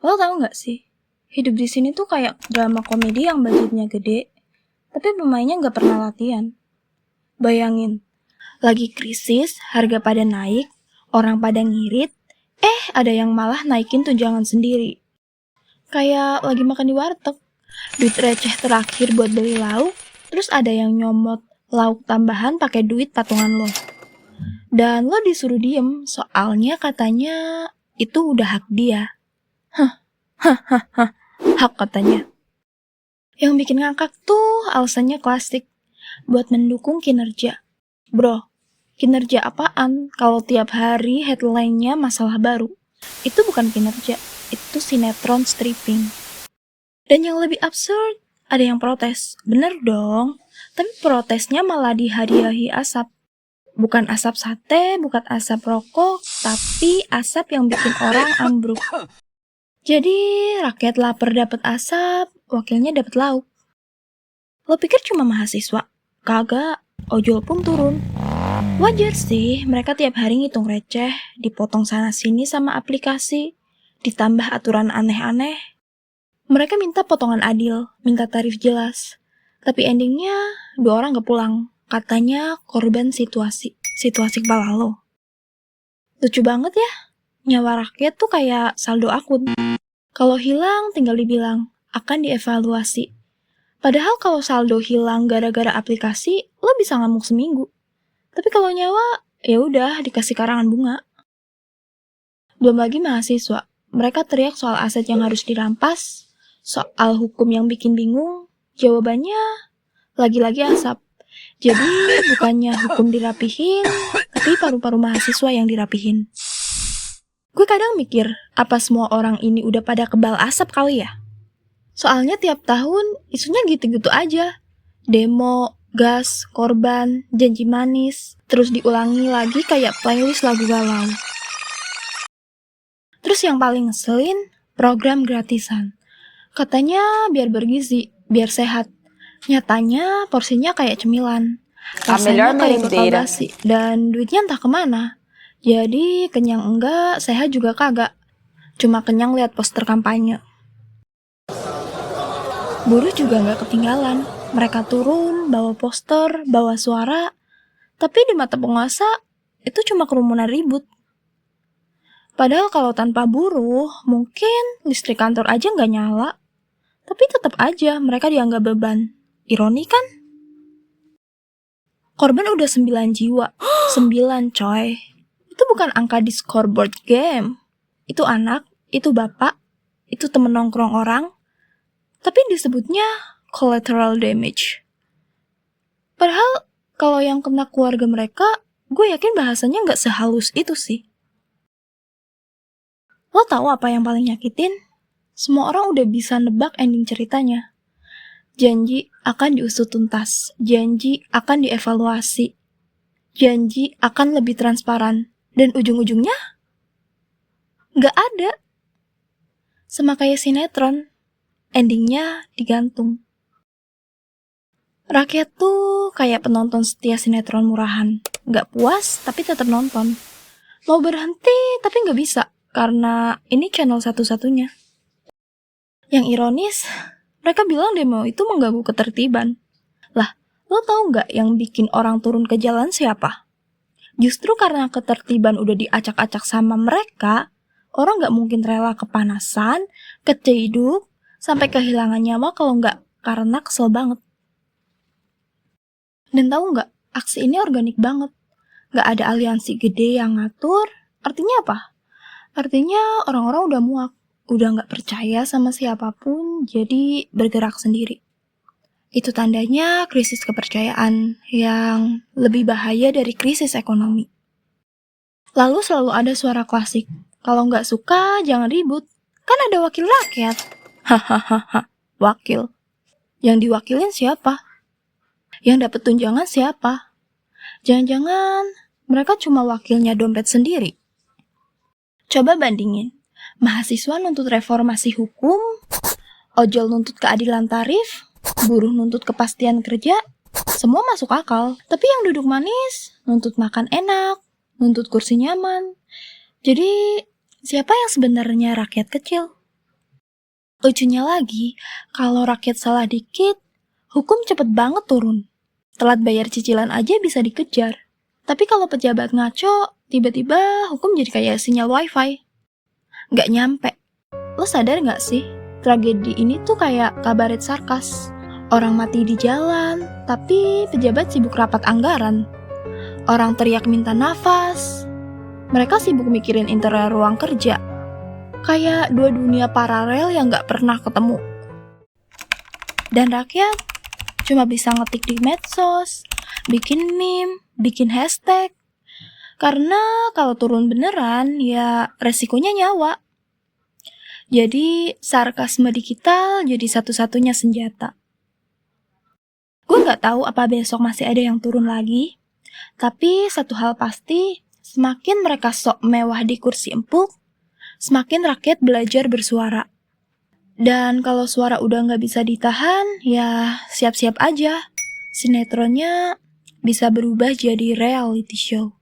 Lo tau gak sih, hidup di sini tuh kayak drama komedi yang budgetnya gede, tapi pemainnya gak pernah latihan. Bayangin, lagi krisis, harga pada naik, orang pada ngirit, ada yang malah naikin tunjangan sendiri. Kayak lagi makan di warteg, duit receh terakhir buat beli lauk, terus ada yang nyomot lauk tambahan pakai duit patungan lo. Dan lo disuruh diem, soalnya katanya itu udah hak dia. Hak katanya. Yang bikin ngakak tuh alasannya klasik, buat mendukung kinerja. Bro, kinerja apaan kalau tiap hari headline-nya masalah baru? Itu bukan kinerja, itu sinetron stripping. Dan yang lebih absurd, ada yang protes. Bener dong, tapi protesnya malah dihadiahi asap. Bukan asap sate, bukan asap rokok, tapi asap yang bikin orang ambruk. Jadi rakyat lapar dapat asap, wakilnya dapat lauk. Lo pikir cuma mahasiswa? Kagak, ojol pun turun. Wajar sih, mereka tiap hari ngitung receh, dipotong sana-sini sama aplikasi, ditambah aturan aneh-aneh. Mereka minta potongan adil, minta tarif jelas. Tapi endingnya, 2 orang gak pulang. Katanya korban situasi kepala lo. Lucu banget ya, nyawa rakyat tuh kayak saldo akun. Kalau hilang, tinggal dibilang, akan dievaluasi. Padahal kalau saldo hilang gara-gara aplikasi, lo bisa ngamuk seminggu. Tapi kalau nyawa, ya udah dikasih karangan bunga. Belum lagi mahasiswa, mereka teriak soal aset yang harus dirampas, soal hukum yang bikin bingung, jawabannya lagi-lagi asap. Jadi bukannya hukum dirapihin, tapi paru-paru mahasiswa yang dirapihin. Gue kadang mikir, apa semua orang ini udah pada kebal asap kali ya? Soalnya tiap tahun isunya gitu-gitu aja. Demo, gas, korban, janji manis, terus diulangi lagi kayak playlist lagu galau. Terus yang paling ngeselin, program gratisan. Katanya biar bergizi, biar sehat. Nyatanya porsinya kayak cemilan. Rasanya kayak bekal basi, dan duitnya entah kemana. Jadi kenyang enggak, sehat juga kagak. Cuma kenyang lihat poster kampanye. Buruh juga nggak ketinggalan. Mereka turun, bawa poster, bawa suara. Tapi di mata penguasa, itu cuma kerumunan ribut. Padahal kalau tanpa buruh, mungkin listrik kantor aja nggak nyala. Tapi tetap aja mereka dianggap beban. Ironi kan? Korban udah 9 jiwa. 9 coy. Itu bukan angka di scoreboard game. Itu anak, itu bapak, itu temen nongkrong orang. Tapi disebutnya collateral damage. Padahal kalau yang kena keluarga mereka, gue yakin bahasanya gak sehalus itu sih. Lo tahu apa yang paling nyakitin? Semua orang udah bisa nebak ending ceritanya. Janji akan diusut tuntas. Janji akan dievaluasi. Janji akan lebih transparan. Dan ujung-ujungnya gak ada. Sama kayak sinetron, endingnya digantung. Rakyat tuh kayak penonton setia sinetron murahan. Gak puas tapi tetap nonton. Mau berhenti tapi gak bisa, karena ini channel satu-satunya. Yang ironis, mereka bilang demo itu mengganggu ketertiban. Lah, lo tau gak yang bikin orang turun ke jalan siapa? Justru karena ketertiban udah diacak-acak sama mereka, orang gak mungkin rela kepanasan, keciduk, sampai kehilangan nyawa kalau gak karena kesel banget. Dan tahu gak, aksi ini organik banget. Gak ada aliansi gede yang ngatur. Artinya apa? Artinya orang-orang udah muak, udah gak percaya sama siapapun, jadi bergerak sendiri. Itu tandanya krisis kepercayaan yang lebih bahaya dari krisis ekonomi. Lalu selalu ada suara klasik, kalau nggak suka jangan ribut, kan ada wakil rakyat. Hahaha, wakil. Yang diwakilin siapa? Yang dapat tunjangan siapa? Jangan-jangan mereka cuma wakilnya dompet sendiri. Coba bandingin, mahasiswa nuntut reformasi hukum, ojol nuntut keadilan tarif, buruh nuntut kepastian kerja, semua masuk akal. Tapi yang duduk manis, nuntut makan enak, nuntut kursi nyaman. Jadi, siapa yang sebenarnya rakyat kecil? Lucunya lagi, kalau rakyat salah dikit, hukum cepet banget turun. Telat bayar cicilan aja bisa dikejar. Tapi kalau pejabat ngaco, tiba-tiba hukum jadi kayak sinyal wifi. Nggak nyampe. Lo sadar nggak sih, tragedi ini tuh kayak kabaret sarkas. Orang mati di jalan, tapi pejabat sibuk rapat anggaran. Orang teriak minta nafas, mereka sibuk mikirin interior ruang kerja. Kayak dua dunia paralel yang nggak pernah ketemu. Dan rakyat cuma bisa ngetik di medsos, bikin meme, bikin hashtag. Karena kalau turun beneran, ya resikonya nyawa. Jadi sarkasme digital jadi satu-satunya senjata. Gue nggak tahu apa besok masih ada yang turun lagi. Tapi satu hal pasti, semakin mereka sok mewah di kursi empuk, semakin rakyat belajar bersuara. Dan kalau suara udah nggak bisa ditahan, ya siap-siap aja. Sinetronnya bisa berubah jadi reality show.